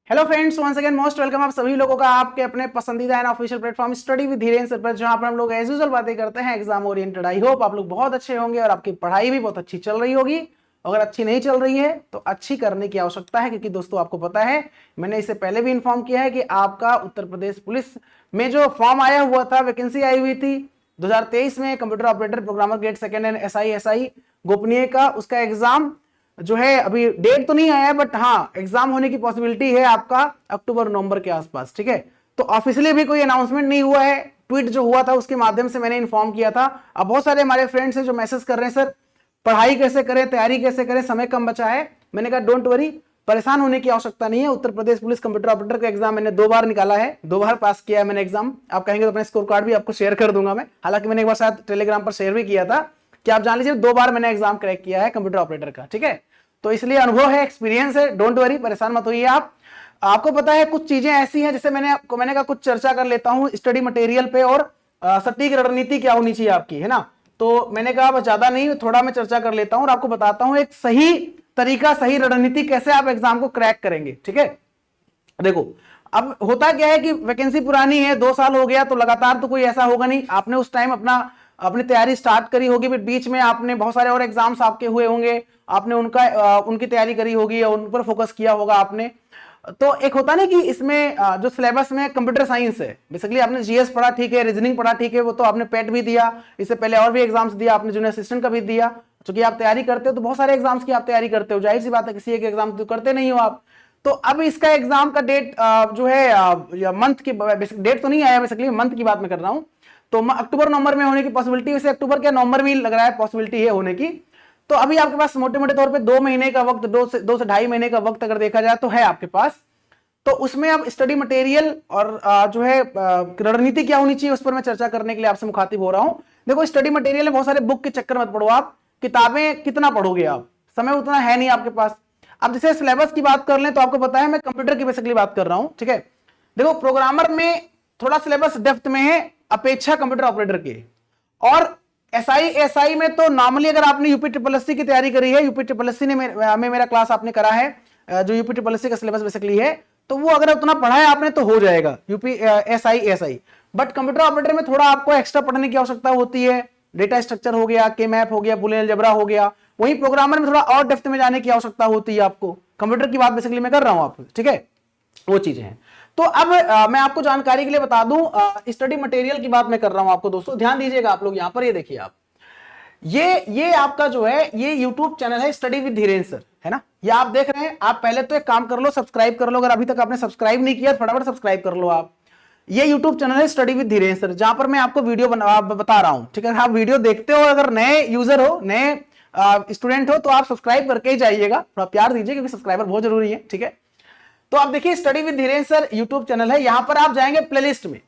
Hello friends, once again most welcome आप सभी लोगों का आपके अपने पसंदीदा and official platform study with Dhiren sir पर, जहां पर हम लोग एज यूजुअल बातें करते हैं एग्जाम ओरिएंटेड। आई होप आप लोग बहुत अच्छे होंगे और आपकी पढ़ाई भी बहुत अच्छी चल रही होगी। अगर अच्छी नहीं चल रही है तो अच्छी करने की आवश्यकता है, क्योंकि दोस्तों आपको पता है, मैंने इससे पहले भी इन्फॉर्म किया है कि आपका उत्तर प्रदेश पुलिस में जो फॉर्म आया हुआ था, वैकेंसी आई हुई थी 2023 में computer operator programmer grade second and SI गोपनीय का, उसका एग्जाम जो है अभी डेट तो नहीं आया है, बट हाँ एग्जाम होने की पॉसिबिलिटी है आपका अक्टूबर नवंबर के आसपास। ठीक है, तो ऑफिशियली भी कोई अनाउंसमेंट नहीं हुआ है। ट्वीट जो हुआ था उसके माध्यम से मैंने इन्फॉर्म किया था। अब बहुत सारे हमारे फ्रेंड्स हैं जो मैसेज कर रहे हैं, सर पढ़ाई कैसे करें, तैयारी कैसे करें, समय कम बचा है। मैंने कहा डोंट वरी, परेशान होने की आवश्यकता नहीं है। Uttar Pradesh police computer operator का एग्जाम मैंने 2 बार निकाला है, 2 बार पास किया है मैंने एग्जाम। आप कहेंगे तो अपना स्कोर कार्ड भी आपको शेयर कर दूंगा मैं। हालांकि मैंने एक बार शायद टेलीग्राम पर शेयर भी किया था कि आप जान लीजिए 2 बार मैंने एग्जाम क्रैक किया है कंप्यूटर ऑपरेटर का। ठीक है, तो इसलिए अनुभव है, एक्सपीरियंस है, डोंट वरी, परेशान मत होइए आप। आपको पता है कुछ चीजें ऐसी हैं जैसे मैंने कहा कुछ चर्चा कर लेता हूं स्टडी मटेरियल पे, और सटीक रणनीति क्या होनी चाहिए आपकी, है ना। तो मैंने कहा बस ज्यादा नहीं, थोड़ा मैं चर्चा कर लेता हूं और आपको बताता हूं एक सही तरीका, सही रणनीति कैसे आप एग्जाम को क्रैक करेंगे। ठीक है, देखो अब होता क्या है कि वैकेंसी पुरानी है, 2 साल हो गया, तो लगातार तो कोई ऐसा होगा नहीं। आपने उस टाइम अपनी तैयारी स्टार्ट करी होगी, बट बीच में आपने बहुत सारे और एग्जाम्स आपके हुए होंगे, आपने उनकी तैयारी करी होगी और उन पर फोकस किया होगा आपने। तो एक होता ना कि इसमें जो सिलेबस में कंप्यूटर साइंस है, बेसिकली आपने जीएस पढ़ा ठीक है, रीजनिंग पढ़ा ठीक है, वो तो आपने पेट भी दिया, इससे पहले और भी एग्जाम्स दिया आपने, जूनियर असिस्टेंट का भी दिया। क्योंकि आप तैयारी करते हो तो बहुत सारे एग्जाम्स की आप तैयारी करते हो, जाहिर सी बात है किसी एक एग्जाम तो करते नहीं हो आप। तो अब इसका एग्जाम का डेट जो है मंथ की डेट तो नहीं आया, बेसिकली मंथ की बात मैं कर रहा हूं। तो अक्टूबर नवंबर में होने की पॉसिबिलिटी, वैसे अक्टूबर क्या नवंबर में लग रहा है पॉसिबिलिटी है होने की। तो अभी आपके पास मोटे मोटे तौर पे 2 महीने का वक्त, 2 से 2.5 महीने का वक्त अगर देखा जाए तो है आपके पास। तो उसमें अब स्टडी मटेरियल और जो है रणनीति क्या होनी चाहिए उस पर मैं चर्चा करने के लिए आपसे मुखातिब हो रहा हूं। देखो स्टडी मटेरियल में बहुत सारे बुक के चक्कर मत पड़ो आप, किताबें कितना पढ़ोगे आप, समय उतना है नहीं आपके पास। अब जैसे सिलेबस की बात कर लें तो आपको पता है मैं कंप्यूटर की बेसिकली बात कर रहा हूं। ठीक है, देखो प्रोग्रामर में थोड़ा सिलेबस डेप्थ में है अपेक्षा कंप्यूटर ऑपरेटर के, और एसआई में तो नॉर्मली अगर आपने यूपी ट्रिपल एससी की तैयारी करी है, यूपी ट्रिपल एससी में मेरा क्लास आपने करा है, जो यूपी ट्रिपल एससी का सिलेबस बेसिकली है, तो वो अगर उतना पढ़ा है आपने तो हो जाएगा UP SI. But computer operator में थोड़ा आपको एक्स्ट्रा पढ़ने की आवश्यकता होती है। डेटा स्ट्रक्चर हो गया, के मैप हो गया, बुलियन अलजेब्रा हो गया। वहीं प्रोग्रामर में थोड़ा और डेप्थ में जाने की आवश्यकता होती है आपको। कंप्यूटर की बात बेसिकली मैं कर रहा हूं आप, ठीक है, वो चीजें हैं। तो अब मैं आपको जानकारी के लिए बता दूं, स्टडी मटेरियल की बात मैं कर रहा हूं आपको। दोस्तों ध्यान दीजिएगा आप लोग, यहां पर ये देखिए आप, ये आपका जो है ये यूट्यूब चैनल है स्टडी विद धीरेन सर, है ना। ये आप देख रहे हैं, आप पहले तो एक काम कर लो, सब्सक्राइब कर लो। अगर अभी तक आपने सब्सक्राइब नहीं किया फटाफट सब्सक्राइब कर लो आप। ये यूट्यूब चैनल है स्टडी विद धीरेन सर, जहां पर मैं आपको वीडियो बता रहा हूं। ठीक है, आप वीडियो देखते हो, अगर नए यूजर हो, नए स्टूडेंट हो, तो आप सब्सक्राइब करके ही जाइएगा, थोड़ा प्यार दीजिए क्योंकि सब्सक्राइबर बहुत जरूरी है। ठीक है, तो आप देखिए study with Dhiren sir YouTube channel है, यहां पर आप जाएंगे प्लेलिस्ट में।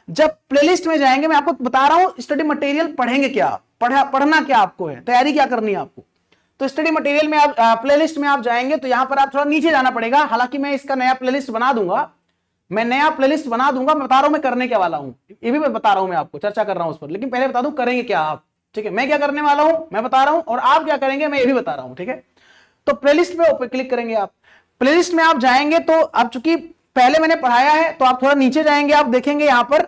जब प्लेलिस्ट में जाएंगे, मैं आपको बता रहा हूं स्टडी मटेरियल पढ़ेंगे क्या, पढ़ना क्या आपको है, तैयारी क्या करनी है आपको। तो स्टडी मटेरियल में आप प्लेलिस्ट में आप जाएंगे तो यहां पर आप थोड़ा नीचे जाना पड़ेगा। हालांकि मैं इसका नया प्लेलिस्ट बना दूंगा, मैं बता रहा हूं मैं करने क्या वाला हूं, ये भी मैं बता रहा हूं, मैं आपको चर्चा कर रहा हूं उस पर। लेकिन पहले बता दूं करेंगे क्या आप। ठीक है, मैं क्या करने वाला हूं मैं बता रहा हूं, और आप क्या करेंगे मैं ये भी बता रहा हूं। ठीक है, तो प्लेलिस्ट पे क्लिक करेंगे आप। प्लेलिस्ट में आप जाएंगे तो आप चूंकि पहले मैंने पढ़ाया है तो आप थोड़ा नीचे जाएंगे, आप देखेंगे यहां पर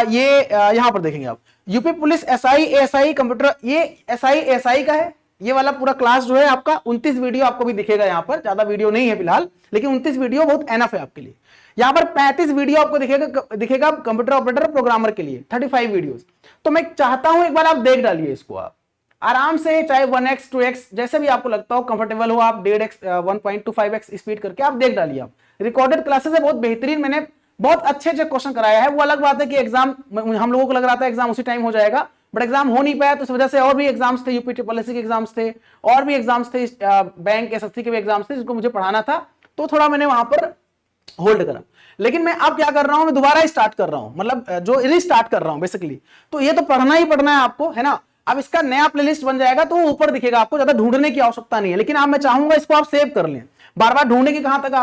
यहां पर देखेंगे आप UP police SI ASI computer, ये एसआई एएसआई का है। ये वाला पूरा क्लास जो है आपका 29 वीडियो आपको भी दिखेगा, यहां पर ज्यादा वीडियो नहीं है फिलहाल, लेकिन 29 वीडियो बहुत एनफ है आपके लिए। यहां पर 35 वीडियो आपको दिखेगा कंप्यूटर ऑपरेटर प्रोग्रामर के लिए, 35 वीडियोस। तो मैं चाहता हूं एक बार आप देख डालिए इसको, आप आराम से, चाहे 1x 2x जैसे भी आपको लगता हो, कंफर्टेबल हो, आप 1.5x 1.25x स्पीड करके आप देख डालिए। आप रिकॉर्डेड क्लासेस है, बहुत बेहतरीन, मैंने बहुत अच्छे क्वेश्चन कराया है। वो अलग बात है कि एग्जाम हम लोगों को लग रहा था एग्जाम उसी टाइम हो जाएगा, बट एग्जाम हो नहीं पाया, तो इस वजह से और भी एग्जाम्स थे, यूपी ट्रिपल एससी के एग्जाम्स थे, और भी एग्जाम्स थे, बैंक एसएससी के भी एग्जाम्स थे जिनको मुझे पढ़ाना था, तो थोड़ा मैंने वहां पर होल्ड करा। लेकिन मैं अब क्या कर रहा हूं, मैं दोबारा स्टार्ट कर रहा हूं, मतलब जो रीस्टार्ट कर रहा हूं बेसिकली। तो ये तो पढ़ना ही पढ़ना है आपको, है ना। अब इसका नया प्लेलिस्ट बन जाएगा तो ऊपर दिखेगा, आपको ज्यादा ढूंढने की आवश्यकता नहीं है। लेकिन अब मैं चाहूंगा इसको आप सेव कर लें, बार बार ढूंढने की कहां तक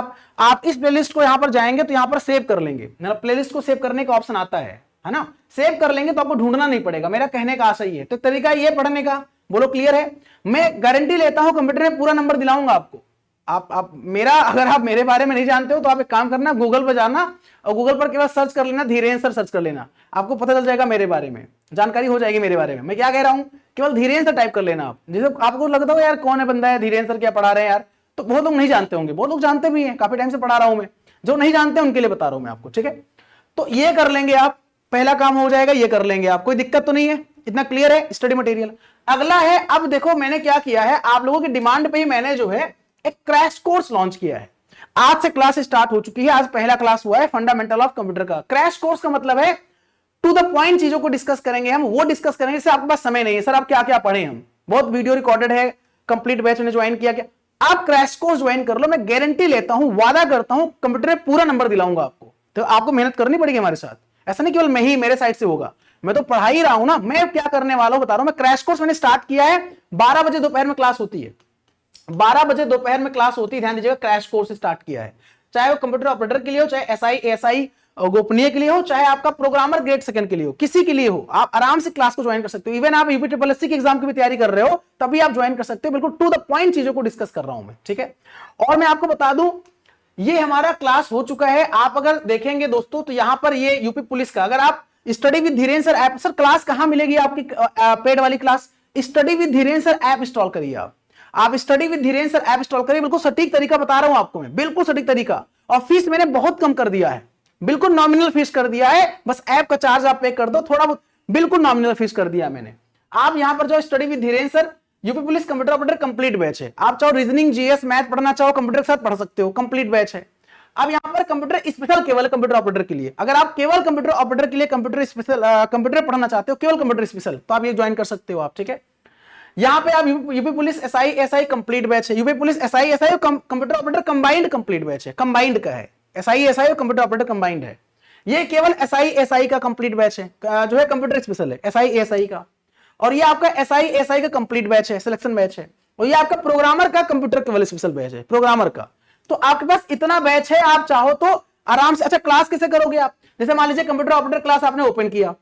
आप इस प्लेलिस्ट को यहां पर जाएंगे तो यहां पर सेव कर लेंगे, मतलब प्लेलिस्ट को सेव करने का ऑप्शन आता है ना। सेव कर लेंगे तो आपको ढूंढना नहीं पड़ेगा, मेरा कहने का आशय है। तो तरीका ये पढ़ने का, बोलो क्लियर है। मैं गारंटी लेता हूं कंप्यूटर में पूरा नंबर दिलाऊंगा आपको, आप मेरा, अगर आप मेरे बारे में नहीं जानते हो तो आप एक काम करना, गूगल पर जाना और गूगल पर केवल सर्च कर लेना, धीरेन्द्र सर सर्च कर लेना, आपको पता चल जाएगा मेरे बारे में, जानकारी हो जाएगी मेरे बारे में। मैं क्या कह रहा हूं, केवल धीरेन्द्र सर टाइप कर लेना आप। जैसे आपको लगता हो यार कौन है बंदा है धीरेन्द्र सर, क्या पढ़ा रहे हैं यार, तो बहुत लोग नहीं जानते होंगे, बहुत लोग जानते भी हैं, काफी टाइम से पढ़ा रहा हूं मैं, जो नहीं जानते उनके लिए बता रहा हूं मैं आपको, ठीक है। तो ये कर लेंगे आप, पहला काम हो जाएगा, ये कर लेंगे आप, कोई दिक्कत तो नहीं है, इतना क्लियर है स्टडी मटेरियल। अगला है, अब देखो मैंने क्या किया है, आप लोगों की डिमांड पे ही मैंने जो है एक क्रैश कोर्स लॉन्च किया है। आज से क्लास स्टार्ट हो चुकी है, आज पहला क्लास हुआ है फंडामेंटल ऑफ कंप्यूटर का। क्रैश कोर्स का मतलब है टू द पॉइंट चीजों को डिस्कस करेंगे हम, वो डिस्कस करेंगे जिससे आपके पास समय नहीं है सर आप क्या क्या पढ़े, हम बहुत वीडियो रिकॉर्डेड है, कंप्लीट बैच में ज्वाइन किया क्या, आप क्रैश कोर्स ज्वाइन कर लो, मैं गारंटी लेता हूं, वादा करता हूं, कंप्यूटर में पूरा नंबर दिलाऊंगा आपको। तो आपको मेहनत करनी पड़ेगी हमारे साथ, ऐसा नहीं केवल मैं ही मेरे साइड से होगा, मैं तो पढ़ा ही रहा हूं ना। मैं क्या करने वाला हूं बता रहा हूं, मैं क्रैश कोर्स मैंने स्टार्ट किया है, 12 बजे दोपहर में क्लास होती है, 12 बजे दोपहर में क्लास होती है, ध्यान दीजिएगा, क्रैश कोर्स स्टार्ट किया है, चाहे वो कंप्यूटर ऑपरेटर के लिए हो, चाहे एसआई एएसआई गोपनीय के लिए हो, चाहे आपका प्रोग्रामर ग्रेड सेकंड के लिए हो, किसी के लिए हो, आप आराम से क्लास को ज्वाइन कर सकते हो। इवन आप यूपीएससी के एग्जाम की भी तैयारी कर रहे हो तभी आप ज्वाइन कर सकते हो, बिल्कुल टू द पॉइंट चीजों को डिस्कस कर रहा हूं मैं, ठीक है। और मैं आपको बता दूं, ये हमारा क्लास हो चुका है, आप अगर देखेंगे दोस्तों तो यहां पर ये यूपी पुलिस का, अगर आप study with Dhirendra sir app, sir class कहां मिलेगी आपकी पेड वाली class, study with Dhirendra sir app install करिए आप study with Dhirendra sir app install करिए, बिल्कुल सटीक तरीका बता रहा हूं आपको मैं, बिल्कुल सटीक तरीका। और फीस मैंने बहुत कम कर दिया है, बिल्कुल नॉमिनल फीस कर दिया है, बस ऐप का चार्ज आप पे कर दो थोड़ा बहुत, बिल्कुल नॉमिनल फीस कर दिया मैंने। आप यहां पर जो study with Dhirendra sir UP police computer operator complete batch है, आप चाहो रीजनिंग जीएस मैथ पढ़ना चाहो कंप्यूटर के साथ पढ़ सकते हो, कंप्लीट बैच है। अब यहां पर कंप्यूटर स्पेशल केवल कंप्यूटर ऑपरेटर के लिए, अगर आप केवल कंप्यूटर ऑपरेटर के लिए कंप्यूटर स्पेशल कंप्यूटर पढ़ना चाहते हो, केवल कंप्यूटर स्पेशल, तो आप ये ज्वाइन कर सकते हो आप, ठीक है। यहां पे आप UP police SI SI complete batch है, UP police SI SI computer operator combined complete batch है, कंबाइंड का है, एसआई एसआई और कंप्यूटर ऑपरेटर कंबाइंड है। ये केवल एसआई एसआई का कंप्लीट बैच है, जो है कंप्यूटर स्पेशल है एसआई एसआई का, और ये आपका एसआई एसआई का कंप्लीट बैच है, सिलेक्शन बैच है, और ये आपका प्रोग्रामर का कंप्यूटर केवल स्पेशल बैच है, प्रोग्रामर का। तो आपके पास इतना बैच है, आप चाहो तो आराम से। अच्छा क्लास कैसे करोगे आप, जैसे मान लीजिए कंप्यूटर ऑपरेटर क्लास आपने ओपन किया,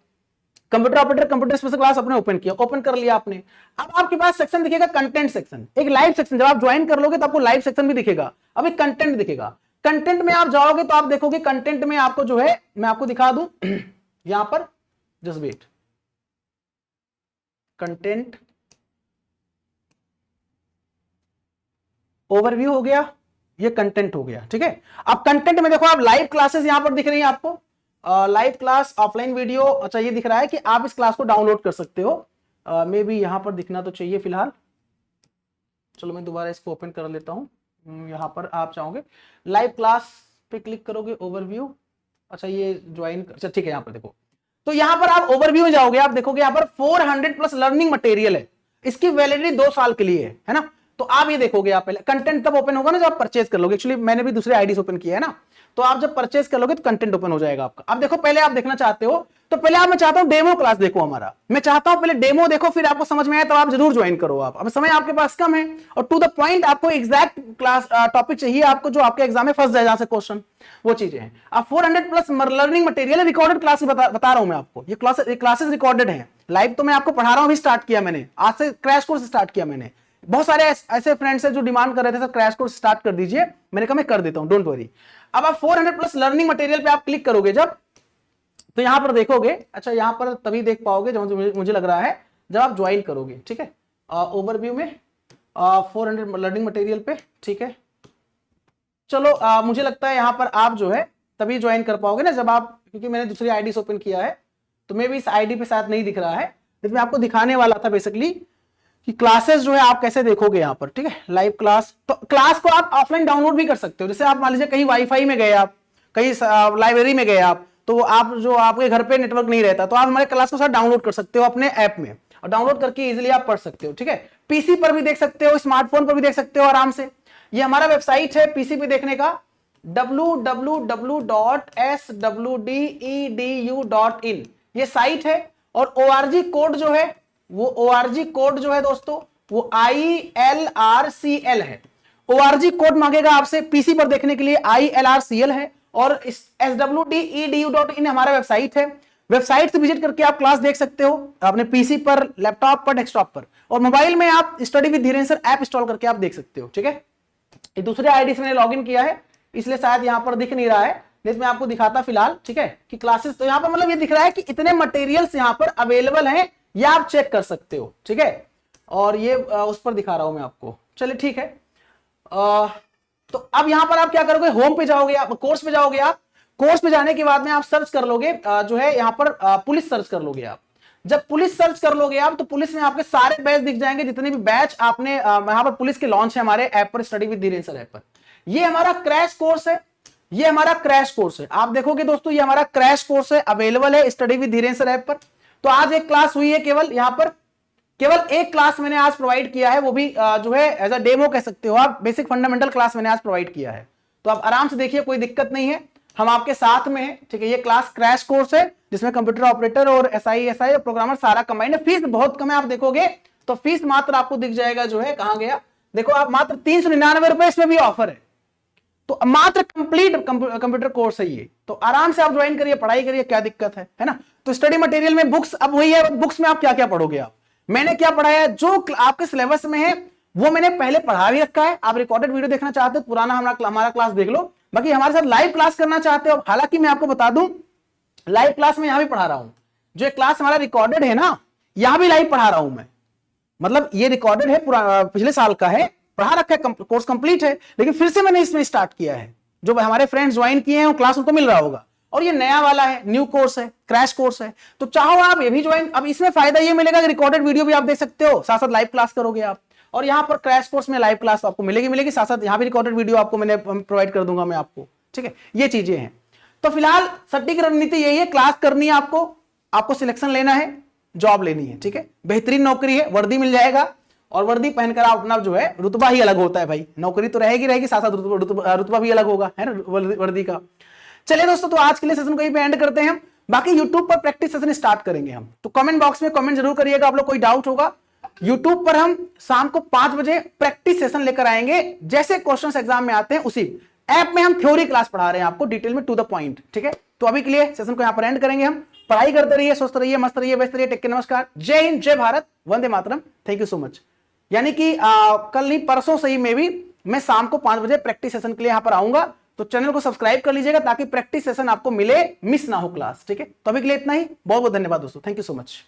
computer operator computer special class आपने ओपन किया, ओपन कर लिया आपने, अब आपके पास सेक्शन दिखेगा कंटेंट सेक्शन, एक लाइव सेक्शन, जब आप ज्वाइन कर लोगे तो आपको लाइव सेक्शन भी दिखेगा, अब एक कंटेंट दिखेगा। कंटेंट में आप जाओगे तो आप देखोगे कंटेंट में आपको जो है, मैं आपको दिखा दूं यहां पर, जस्ट वेट, कंटेंट ओवरव्यू हो गया, ये कंटेंट हो गया, ठीक है। अब कंटेंट में देखो आप लाइव क्लासेस यहां पर दिख रही है आपको, लाइव क्लास ऑफलाइन वीडियो, अच्छा ये दिख रहा है कि आप इस क्लास को डाउनलोड कर सकते हो, मे बी यहां पर दिखना तो चाहिए फिलहाल, चलो मैं दोबारा इसको ओपन कर लेता हूं। यहां पर आप चाहोगे लाइव क्लास पे क्लिक करोगे, ओवरव्यू, अच्छा ये ज्वाइन, अच्छा ठीक है, यहां पर देखो, तो यहां पर आप ओवरव्यू में जाओगे, आप देखोगे यहां पर 400 प्लस लर्निंग मटेरियल है, इसकी वैलिडिटी 2 साल के लिए है ना। तो आप ये देखोगे, आप पहले कंटेंट तब ओपन होगा ना जब आप परचेज कर लोगे, एक्चुअली मैंने भी दूसरे आईडी ओपन किया है ना, तो आप जब परचेज कर लोगे तो कंटेंट ओपन हो जाएगा आपका। अब देखो पहले आप देखना चाहते हो तो पहले आप, मैं चाहता हूं डेमो क्लास देखो हमारा, मैं चाहता हूं पहले डेमो देखो, फिर आपको समझ में आए तो आप जरूर ज्वाइन करो आप, अब समय आपके पास कम है और टू द पॉइंट आपको एग्जैक्ट क्लास टॉपिक चाहिए आपको, जो आपके एग्जाम में फंस जाए जहां से क्वेश्चन, वो चीजें हैं। अब 400 plus learning material, recorded class बता रहा हूं मैं आपको, ये क्लासेस रिकॉर्डेड है, लाइव तो मैं आपको पढ़ा रहा हूं, अभी स्टार्ट किया मैंने, आज से क्रैश कोर्स स्टार्ट किया मैंने। बहुत सारे ऐसे फ्रेंड्स हैं जो डिमांड कर रहे थे सर क्रैश कोर्स स्टार्ट कर दीजिए, मैंने कहा मैं कर देता हूं, डोंट वरी। अब आप 400 प्लस लर्निंग मटेरियल पे आप क्लिक करोगे जब, तो यहां पर देखोगे, अच्छा यहां पर तभी देख पाओगे जब मुझे लग रहा है जब आप ज्वाइन करोगे, ठीक है। ओवरव्यू में 400 लर्निंग मटेरियल पे, ठीक है। चलो मुझे लगता है यहां पर आप जो है तभी ज्वाइन कर पाओगे ना जब आप, क्योंकि मैंने दूसरी आईडी ओपन किया है तो मे भी इस आईडी पे शायद नहीं दिख रहा है, लेकिन मैं आपको दिखाने वाला था बेसिकली कि क्लासेस जो है आप कैसे देखोगे यहाँ पर, ठीक है। लाइव क्लास, तो क्लास को आप ऑफलाइन डाउनलोड भी कर सकते हो, जैसे आप मान लीजिए कहीं वाईफाई में गए आप, कहीं लाइब्रेरी में गए आप, तो आप जो आपके घर पे नेटवर्क नहीं रहता तो आप हमारे क्लास को साथ डाउनलोड कर सकते हो अपने ऐप में, और डाउनलोड करके इजीली आप पढ़ सकते हो, ठीक है। पीसी पर भी देख सकते हो, स्मार्टफोन पर भी देख सकते हो आराम से। ये हमारा वेबसाइट है पीसी पे देखने का, www.swdedu.in ये साइट है, और ORG कोड जो है वो ORG कोड जो है दोस्तों वो ILRCL है। ORG कोड मांगेगा आपसे पीसी पर देखने के लिए, ILRCL है, और swdedu.in हमारा वेबसाइट है, वेबसाइट से विजिट करके आप क्लास देख सकते हो अपने पीसी पर, लैपटॉप पर, डेस्कटॉप पर, और मोबाइल में आप study with Dhirendra sir app install करके आप देख सकते हो, ठीक है। ये दूसरे आईडी से मैंने लॉगिन किया है, इसलिए शायद यहाँ पर दिख नहीं रहा है, लेकिन मैं आपको दिखाता फिलहाल, ठीक है, कि क्लासेस। तो यहाँ पर मतलब ये दिख रहा है कि इतने मटेरियल्स यहाँ पर अवेलेबल हैं, या आप चेक कर सकते हो, ठीक है। और ये उस पर दिखा रहा हूं मैं आपको, चलिए ठीक है। तो अब यहाँ पर आप क्या करोगे, होम पे जाओगे, आप कोर्स पे जाओगे। आप कोर्स पे जाने के बाद में आप सर्च कर लोगे, जो है यहाँ पर पुलिस सर्च कर लोगे आप। जब पुलिस सर्च कर लोगे आप, तो पुलिस में आपके सारे बैच दिख जाएंगे, जितने भी बैच आपने यहाँ पर पुलिस के लॉन्च है हमारे ऐप पर, study with Dhiren sir app पर। ये हमारा क्रैश कोर्स है, ये हमारा क्रैश कोर्स है। आप देखोगे दोस्तों, ये हमारा क्रैश कोर्स है, अवेलेबल है study with Dhiren sir app पर। तो आज एक क्लास हुई है, केवल यहाँ पर केवल एक क्लास मैंने आज प्रोवाइड किया है, वो भी जो है एज अ डेमो कह सकते हो आप, बेसिक फंडामेंटल क्लास मैंने आज प्रोवाइड किया है। तो आप आराम से देखिए, कोई दिक्कत नहीं है, हम आपके साथ में हैं, ठीक है। ये क्लास क्रैश कोर्स है, जिसमें कंप्यूटर ऑपरेटर और एसआई और प्रोग्रामर सारा कंबाइंड है। फीस बहुत कम है, आप देखोगे तो फीस मात्र आपको दिख जाएगा, जो है कहां गया, देखो आप, मात्र 399 रुपए इसमें भी ऑफर है। तो मात्र कंप्लीट कंप्यूटर कोर्स है ये, तो आराम से आप ज्वाइन करिए, पढ़ाई करिए, क्या दिक्कत है ना। तो स्टडी मटेरियल में बुक्स अब वही है, बुक्स में आप क्या क्या पढ़ोगे, आप मैंने क्या पढ़ाया, जो आपके सिलेबस में है वो मैंने पहले पढ़ा भी रखा है। आप रिकॉर्डेड वीडियो देखना चाहते हो, पुराना हमारा क्लास देख लो। बाकी हमारे साथ लाइव क्लास करना चाहते हो, हालांकि मैं आपको बता दूं, लाइव क्लास में यहां भी पढ़ा रहा हूं। जो क्लास हमारा रिकॉर्डेड है ना, यहां भी लाइव पढ़ा रहा हूं मैं, मतलब ये रिकॉर्डेड है, पिछले साल का है, पढ़ा रखा है, कोर्स कंप्लीट है, लेकिन फिर से मैंने इसमें स्टार्ट किया है। जो हमारे फ्रेंड्स ज्वाइन किए हैं वो क्लास उनको मिल रहा होगा, और ये नया वाला है, न्यू कोर्स है, क्रैश कोर्स है। तो चाहो आप ये भी ज्वाइन, अब इसमें फायदा ये मिलेगा कि रिकॉर्डेड वीडियो भी आप देख सकते हो, साथ साथ लाइव क्लास करोगे आप। और यहाँ पर क्रैश कोर्स में लाइव क्लास आपको मिलेगी, साथ साथ यहाँ भी रिकॉर्डेड वीडियो आपको मैंने प्रोवाइड कर दूंगा मैं आपको, ठीक है। ये चीजें हैं। तो फिलहाल सटीक रणनीति यही है, क्लास करनी है आपको सिलेक्शन लेना है, जॉब लेनी है, ठीक है। बेहतरीन नौकरी है, वर्दी मिल जाएगा, और वर्दी पहनकर आप अपना जो है रुतबा ही अलग होता है भाई, नौकरी तो रहेगी, साथ साथ रुतबा भी अलग होगा, है ना, वर्दी का। चलिए दोस्तों, तो आज के लिए सेशन को यहीं पे एंड करते हैं। बाकी यूट्यूब पर प्रैक्टिस सेशन स्टार्ट करेंगे हम, तो कमेंट बॉक्स में कमेंट जरूर करिएगा, आप लोग कोई डाउट होगा। यूट्यूब पर हम शाम को 5 बजे प्रैक्टिस सेशन लेकर आएंगे, जैसे क्वेश्चंस एग्जाम में आते हैं उसी ऐप में हम थ्योरी क्लास पढ़ा रहे हैं आपको, डिटेल में, टू द पॉइंट, ठीक है। तो अभी के लिए सेशन को यहां पर एंड करेंगे हम। पढ़ाई करते रहिए, स्वस्थ रहिए, मस्त रहिए, व्यस्त रहिए, टेक केयर, नमस्कार, जय हिंद, जय Bharat, Vande Mataram, thank you so much. यानी कि कल नहीं, परसों सही में भी मैं शाम को 5 बजे प्रैक्टिस सेशन के लिए यहां पर आऊंगा, तो चैनल को सब्सक्राइब कर लीजिएगा, ताकि प्रैक्टिस सेशन आपको मिले, मिस ना हो क्लास, ठीक है। तो अभी के लिए इतना ही, बहुत बहुत धन्यवाद दोस्तों, थैंक यू सो मच।